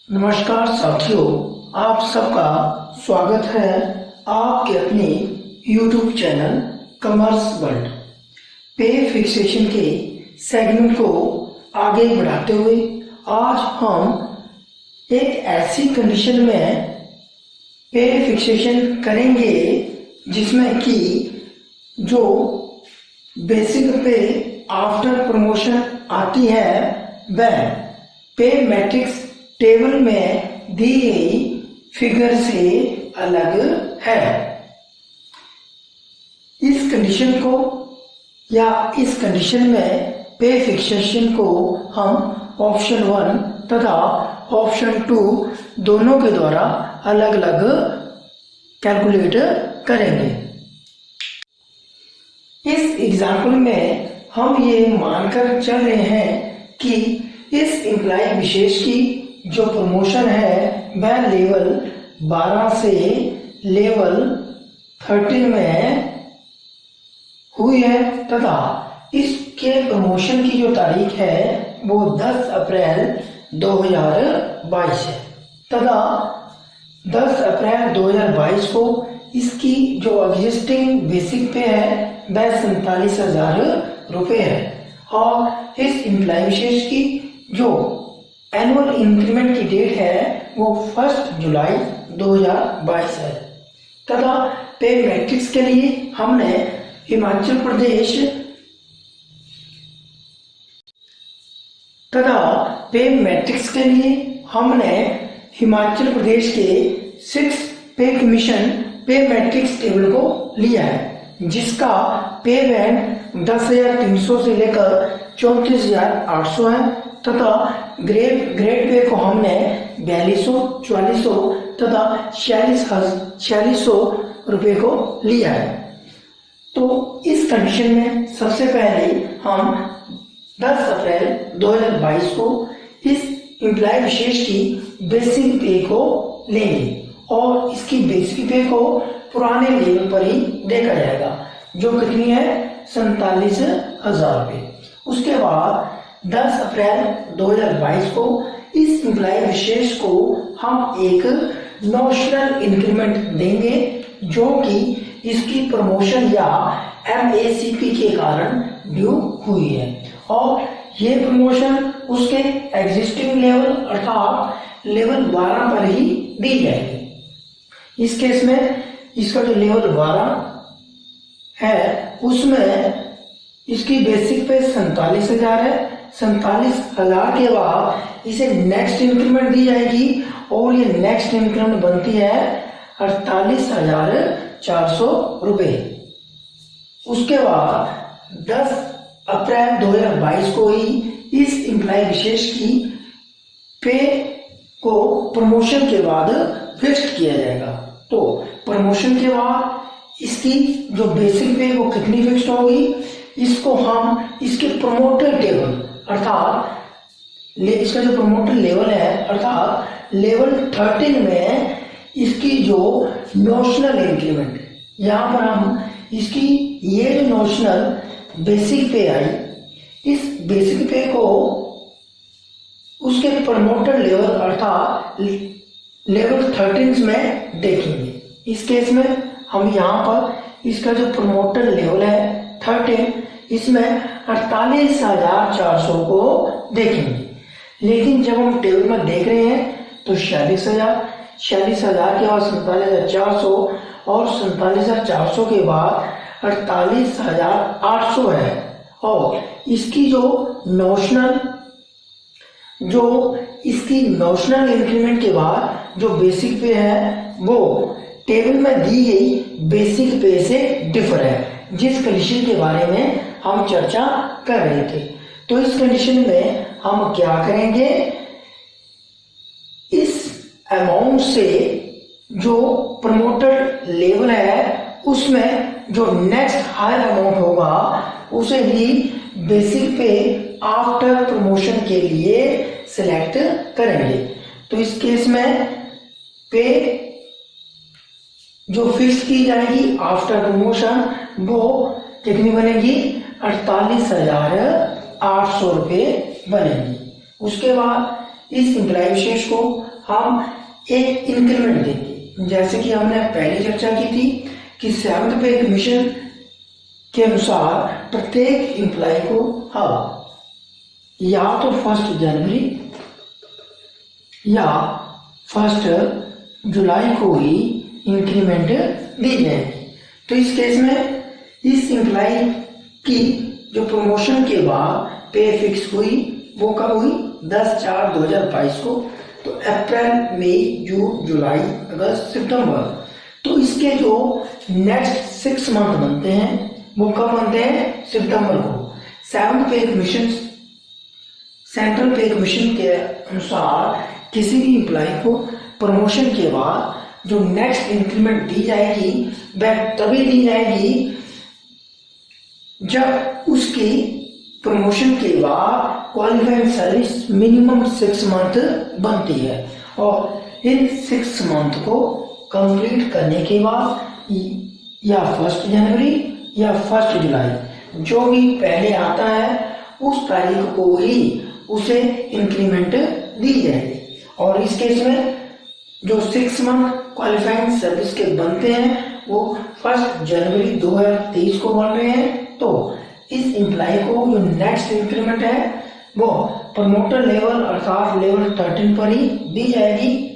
नमस्कार साथियों, आप सबका स्वागत है आपके अपने YouTube चैनल कॉमर्स वर्ल्ड। पे फिक्सेशन के सेगमेंट को आगे बढ़ाते हुए आज हम एक ऐसी कंडीशन में पे फिक्सेशन करेंगे जिसमें कि जो बेसिक पे आफ्टर प्रमोशन आती है वह पे मैट्रिक्स टेबल में दी गई फिगर से अलग है। इस कंडीशन को या इस कंडीशन में पे फिक्सेशन को हम ऑप्शन 1 तथा ऑप्शन 2 दोनों के द्वारा अलग अलग कैलकुलेट करेंगे। इस एग्जाम्पल में हम ये मानकर चल रहे हैं कि इस इम्प्लाई विशेष की जो प्रमोशन है वह लेवल 12 से लेवल 13 में हुई है तथा इसके प्रमोशन की जो तारीख है वो 10 अप्रैल 2022 है तथा 10 अप्रैल 2022 को इसकी जो एग्जिस्टिंग बेसिक पे है वह 47,000 रुपये है और इस इम्प्लाई विशेष की जो एनुअल इंक्रीमेंट की डेट है वो 1 जुलाई 2022 है तथा पे मैट्रिक्स के लिए हमने हिमाचल प्रदेश तथा पे मैट्रिक्स के लिए हमने हिमाचल प्रदेश के 6 पे कमीशन पे मैट्रिक्स टेबल को लिया है जिसका पे बैंड 10,300 से लेकर 34,800 है तथा ग्रेड पे को हमने 4200, 4400 तथा 4600 रुपये को लिया है। तो इस कंडीशन में सबसे पहले हम 10 अप्रैल 2022 को इस इम्प्लाई विशेष की बेसिक पे को लेंगे और इसकी बेसिक पे को पुराने लेवल पर ही देखा जाएगा जो कितनी है 47,000 रुपये। उसके बाद 10 अप्रैल 2022 को इस इम्प्लाई विशेष को हम एक नॉशनल इंक्रीमेंट देंगे जो कि इसकी प्रमोशन या MACP के कारण ड्यू हुई है और ये प्रमोशन उसके एग्जिस्टिंग लेवल अर्थात लेवल 12 पर ही दी जाएगी। इस केस में इसका जो लेवल 12 है उसमें इसकी बेसिक पे 47,000 है। 47,000 के बाद इसे नेक्स्ट इंक्रीमेंट दी जाएगी और ये नेक्स्ट इंक्रीमेंट बनती है 48,400 रुपये। उसके बाद 10 अप्रैल 2022 को ही इस इम्प्लाई विशेष की पे को प्रमोशन के बाद फिक्स्ड किया जाएगा। तो प्रमोशन के बाद इसकी जो बेसिक पे वो कितनी फिक्स्ड होगी इसको हम इसके प्रमोटर टेबल अर्थात इसका जो प्रमोटर लेवल है अर्थात लेवल 13 में इसकी जो नॉशनल इंक्रीमेंट यहाँ पर हम इसकी ये जो नॉशनल बेसिक पे आई इस बेसिक पे को उसके प्रमोटर लेवल अर्थात लेवल 13 में देखेंगे। इस केस में हम यहाँ पर इसका जो प्रमोटर लेवल है 13 इसमें 48,400 को देखेंगे लेकिन जब हम टेबल में देख रहे हैं तो 46,000 के बाद 47,400 और 47,400 के बाद 48,800 है और इसकी जो इसकी नॉशनल इंक्रीमेंट के बाद जो बेसिक पे है वो टेबल में दी गई बेसिक पे से डिफर है जिस कंडीशन के बारे में हम चर्चा कर रहे थे। तो इस कंडीशन में हम क्या करेंगे इस अमाउंट से जो प्रमोटर लेवल है उसमें जो नेक्स्ट हायर अमाउंट होगा उसे ही बेसिक पे आफ्टर प्रमोशन के लिए सिलेक्ट करेंगे। तो इस केस में पे जो फिक्स की जाएगी आफ्टर प्रमोशन वो कितनी बनेगी 48,800 रुपये बनेगी। उसके बाद इस इम्प्लाई विशेष को हम एक इंक्रीमेंट देंगे। जैसे कि हमने पहले चर्चा की थी कि 7th पे कमीशन के अनुसार प्रत्येक एम्प्लॉय को हम या तो 1 जनवरी या 1 जुलाई को ही इंक्रीमेंट दी जाएगी। तो इस केस में इस एम्प्लॉय की जो प्रमोशन के बाद पे फिक्स हुई वो कब हुई? 10/4/2022 को। तो अप्रैल, मई, जून, जुलाई, अगस्त, सितंबर, तो इसके जो नेक्स्ट 6 मंथ बनते हैं वो कब बनते हैं? सितंबर को। 7th पे कमीशन, सेंट्रल पे कमीशन के अनुसार किसी भी एम्प्लॉय को प्रमोशन के बाद जो नेक्स्ट इंक्रीमेंट दी जाएगी वह तभी दी जाएगी जब उसकी प्रमोशन के बाद क्वालिफाइड सर्विस मिनिमम 6 मंथ बनती है, और इन 6 मंथ को कंप्लीट करने के बाद या 1 जनवरी या 1 जुलाई जो भी पहले आता है उस तारीख को ही उसे इंक्रीमेंट दी जाएगी। और इस केस में जो 6 मंथ क्वालिफाइंग सर्विस के बनते हैं वो 1 जनवरी 2023 को बन रहे हैं। तो इस एम्प्लॉय को जो नेक्स्ट इंक्रीमेंट है वो प्रमोटर लेवल अर्थात लेवल 13 पर ही दी जाएगी।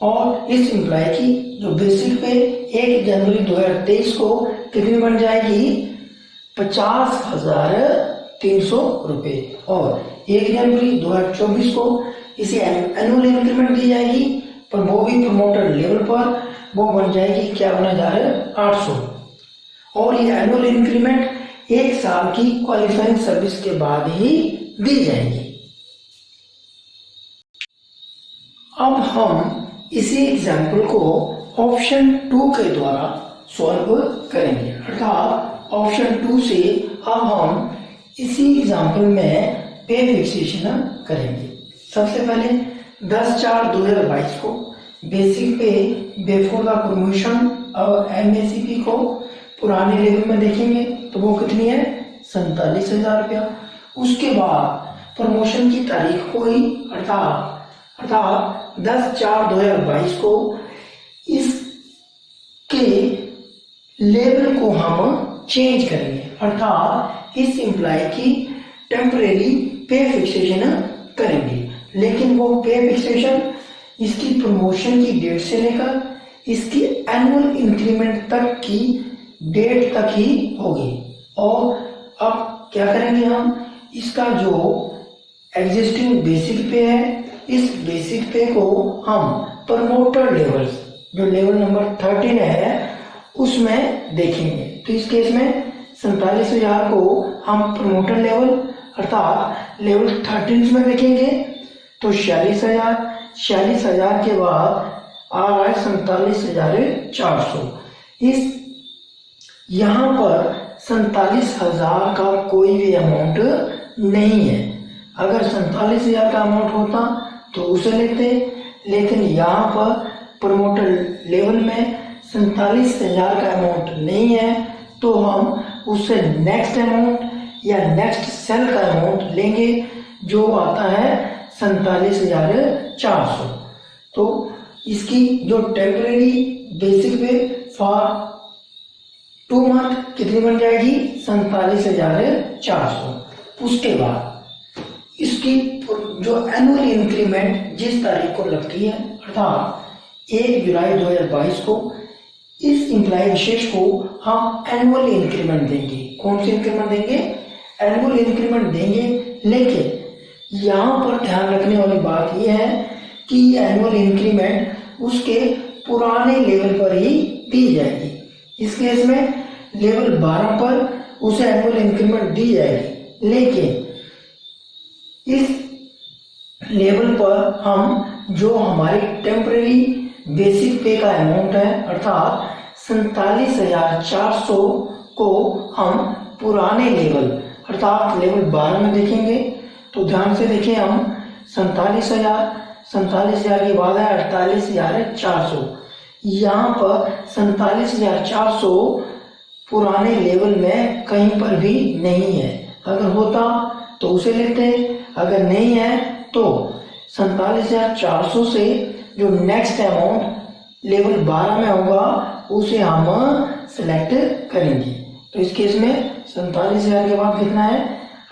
और इस एम्प्लॉय की जो बेसिक पे 1 जनवरी 2023 को कितनी बन जाएगी? 50,300 रुपये। और 1 जनवरी 2024 को इसे एनुअल इंक्रीमेंट दी जाएगी, पर वो भी प्रमोटर लेवल पर वो बन जाएगी, क्या बना जा रहा है? 800। और ये एनुअल इंक्रीमेंट 1 साल की क्वालिफाइंग सर्विस के बाद ही दी जाएगी। अब हम इसी एग्जाम्पल को ऑप्शन 2 के द्वारा सॉल्व करेंगे, अर्थात ऑप्शन 2 से अब हम इसी एग्जाम्पल में पे फिक्सेशन करेंगे। सबसे पहले 10/4/2022 को बेसिक पे बिफोर द प्रमोशन और MACP को पुराने लेवल में देखेंगे तो वो कितनी है? 47,000 रुपया। उसके बाद प्रमोशन की तारीख को ही अर्थात 10/4/2022 को इसके लेवल को हम चेंज करेंगे, अर्थात इस एम्प्लॉय की टेम्परेरी पे फिक्सेशन करेंगे। लेकिन वो पे फिक्सेशन इसकी प्रमोशन की डेट से लेकर इसकी एनुअल इंक्रीमेंट तक की डेट तक ही होगी। और अब क्या करेंगे हम? इसका जो एग्जिस्टिंग बेसिक पे है इस बेसिक पे को हम प्रमोटर लेवल जो लेवल नंबर 13 है उसमें देखेंगे। तो इस केस में 47,000 को हम प्रमोटर लेवल अर्थात लेवल 13 में देखेंगे तो 46,000 के बाद आ रहा है 47,400। इस यहाँ पर 47,000 का कोई भी अमाउंट नहीं है। अगर 47,000 का अमाउंट होता तो उसे लेते, लेकिन यहाँ पर प्रमोटर लेवल में 47,000 का अमाउंट नहीं है तो हम उससे नेक्स्ट अमाउंट या नेक्स्ट सेल का अमाउंट लेंगे जो आता है 47,400। तो इसकी जो टेम्परेरी बेसिक पे फॉर 2 मंथ कितनी बन जाएगी? 47,400। उसके बाद इसकी जो एनुअल इंक्रीमेंट जिस तारीख को लगती है अर्थात 1 जुलाई 2022 को इस एम्प्लॉय विशेष को हम एनुअल इंक्रीमेंट देंगे। कौन सी इंक्रीमेंट देंगे? एनुअल इंक्रीमेंट देंगे। लेकिन यहाँ पर ध्यान रखने वाली बात यह है कि एनुअल इंक्रीमेंट उसके पुराने लेवल पर ही दी जाएगी। इस केस में लेवल 12 पर उसे एनुअल इंक्रीमेंट दी जाएगी, लेकिन इस लेवल पर हम जो हमारी टेम्परेरी बेसिक पे का अमाउंट है अर्थात 47,400 को हम पुराने लेवल अर्थात लेवल 12 में देखेंगे। तो ध्यान से देखें, हम 47,000 के बाद है 48,400। यहाँ पर 47,400 पुराने लेवल में कहीं पर भी नहीं है। अगर होता तो उसे लेते, अगर नहीं है तो 47,400 से जो नेक्स्ट अमाउंट लेवल 12 में होगा उसे हम सिलेक्ट करेंगे। तो इस केस में 47,000 के बाद कितना है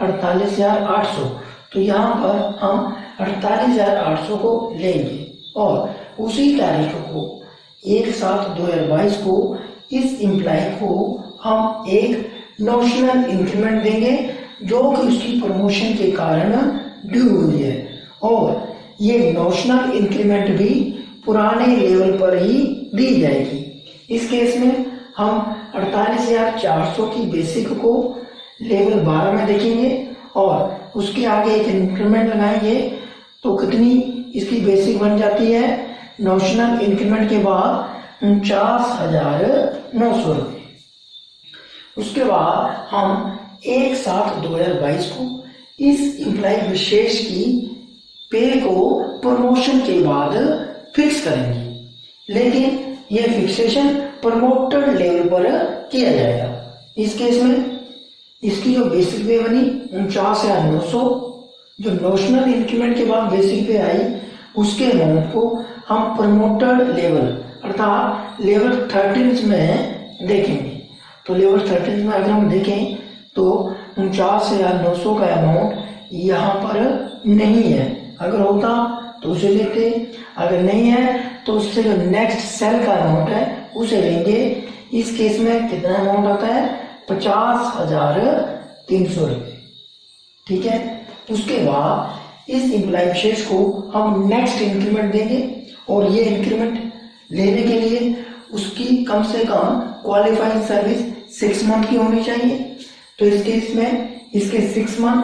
48,800। तो यहाँ पर हम 48,800 को लेंगे और उसी तारीख को 1/7/2022 को इस एम्प्लॉय को हम एक नॉमिनल इंक्रीमेंट देंगे जो कि उसकी प्रमोशन के कारण ड्यू हुई है, और ये नॉमिनल इंक्रीमेंट भी पुराने लेवल पर ही दी जाएगी। इस केस में हम 48,400 की बेसिक को लेवल 12 में देखेंगे और उसके आगे एक इंक्रीमेंट लगाएंगे। तो कितनी इसकी बेसिक बन जाती है नॉमिनल इंक्रीमेंट के बाद 49,900 रुपये। उसके बाद हम 1/7/2022 को इस एम्प्लॉय विशेष की पे को प्रमोशन के बाद फिक्स करेंगे, लेकिन यह फिक्सेशन प्रमोटेड लेवल पर किया जाएगा। इस केस में इसकी जो बेसिक पे बनी 49,900, जो नॉमिनल इंक्रीमेंट के बाद बेसिक पे आई उसके अमाउंट को हम प्रमोटेड लेवल अर्थात लेवल 13 में देखेंगे। तो लेवल 13 में अगर हम देखें तो 49,900 का अमाउंट यहाँ पर नहीं है। अगर होता तो उसे लेते, अगर नहीं है तो उससे जो नेक्स्ट सेल का अमाउंट है उसे लेंगे। इस केस में कितना अमाउंट आता है 50,300 रुपये। ठीक है। उसके बाद इस एम्प्लॉय विशेष को हम नेक्स्ट इंक्रीमेंट देंगे और ये इंक्रीमेंट लेने के लिए उसकी कम से कम क्वालिफाइंग सर्विस 6 मंथ की होनी चाहिए। तो इस केस में इसके 6 मंथ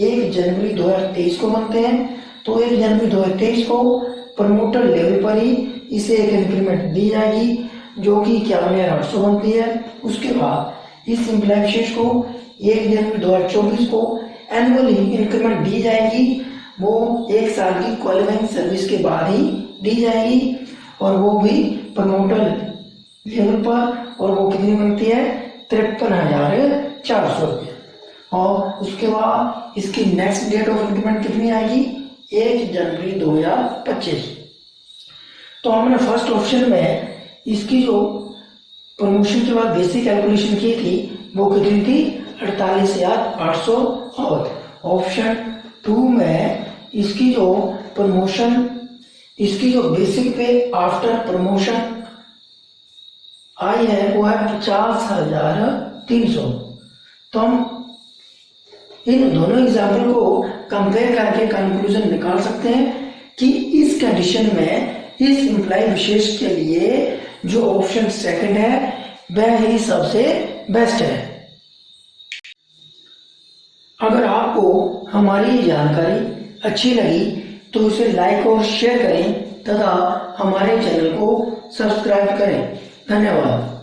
1 जनवरी 2023 को बनते हैं। तो 1 जनवरी 2023 को प्रमोटर लेवल पर ही इसे एक इंक्रीमेंट दी जाएगी जो कि 51,800 बनती है। उसके बाद इस एम्प्लॉय विशेष को 1 जनवरी 2024 को एनुअली इंक्रीमेंट दी जाएगी। वो 1 साल की क्वालिफाइंग सर्विस के बाद ही दी जाएगी और वो भी प्रमोटर लेवल पर, और वो कितनी बनती है 53,400 रुपये। और उसके बाद इसकी नेक्स्ट डेट ऑफ इंक्रीमेंट कितनी आएगी 1 जनवरी 2025। तो हमने फर्स्ट ऑप्शन में इसकी जो प्रमोशन के बाद बेसिक कैलकुलेशन की थी वो कितनी थी 48,800, और ऑप्शन 2 में इसकी जो प्रमोशन इसकी जो बेसिक पे आफ्टर प्रमोशन आई है वो है 50,300। तो हम इन दोनों एग्जाम्पल को कंपेयर करके कंक्लूजन निकाल सकते हैं कि इस कंडीशन में इस एम्प्लॉय विशेष के लिए जो ऑप्शन सेकंड है वह ही सबसे बेस्ट है। अगर आपको हमारी जानकारी अच्छी लगी तो उसे लाइक और शेयर करें तथा हमारे चैनल को सब्सक्राइब करें। धन्यवाद।